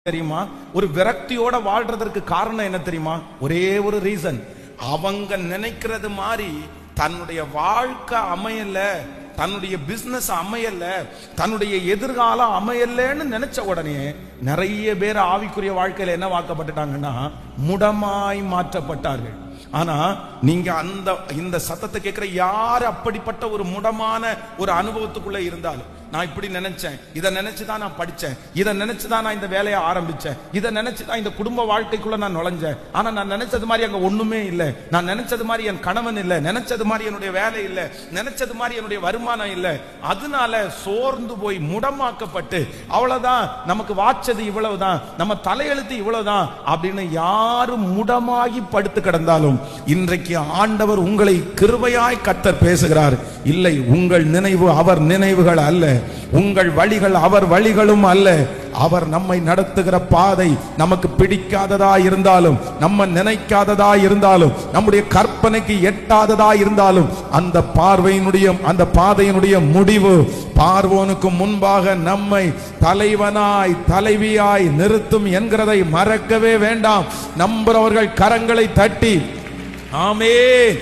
தெரியுமா? ஒரு விரக்தியோட வாழ்றதற்கு காரணம் என்ன தெரியுமா? ஒரே ஒரு ரீசன், அவங்க நினைக்கிறது மாதிரி தன்னுடைய வாழ்க்கை அமையல, தன்னுடைய பிசினஸ் அமையல, தன்னுடைய எதிர்காலம் அமையலன்னு நினைச்ச உடனே நிறைய பேர் ஆவிக்குரிய வாழ்க்கையில என்ன வாக்கப்பட்டுட்டாங்கன்னா முடமாய் மாற்றப்பட்டார்கள். ஆனா நீங்க இந்த சத்தத்தை கேட்கிற யார் அப்படிப்பட்ட ஒரு முடமான ஒரு அனுபவத்துக்குள்ள இருந்தாலும், நான் இப்படி நினைச்சேன், இதை நினைச்சுதான் நான் படிச்சேன், இதை நினைச்சுதான் நான் இந்த வேலையை ஆரம்பிச்சேன், இதை நினைச்சுதான் இந்த குடும்ப வாழ்க்கைக்குள்ள நான் நுழைஞ்சேன், ஆனா நான் நினைச்சது மாதிரி அங்க ஒண்ணுமே இல்லை, நான் நினைச்சது மாதிரி என் கணவன் இல்லை, நினைச்சது மாதிரி என்னுடைய வேலை இல்லை, நினைச்சது மாதிரி என்னுடைய வருமானம் இல்லை, அதனால சோர்ந்து போய் முடமாக்கப்பட்டு அவ்வளவுதான், நமக்கு வாச்சது இவ்வளவுதான், நம்ம தலையெழுத்து இவ்வளவுதான் அப்படின்னு யாரும் முடமாகி படுத்து கிடந்தாலும் இன்றைக்கு ஆண்டவர் உங்களை கிருபையாய் கர்த்தர் பேசுகிறார். இல்லை, உங்கள் நினைவு அவர் நினைவுகள் அல்ல, உங்கள் வழிகள் அவர் வழிகளும் அல்ல. அவர் நம்மை நடத்துகிற பாதை நமக்கு பிடிக்காததா இருந்தாலும், நம்ம நினைக்காததா இருந்தாலும், நம்முடைய கற்பனைக்கு எட்டாததா இருந்தாலும், அந்த பாதையினுடைய முடிவு பார்வோனுக்கு முன்பாக நம்மை தலைவனாய் தலைவியாய் நிறுத்தும் என்கிறதை மறக்கவே வேண்டாம். நம்புறவர்கள் கரங்களை தட்டி ஆமென்.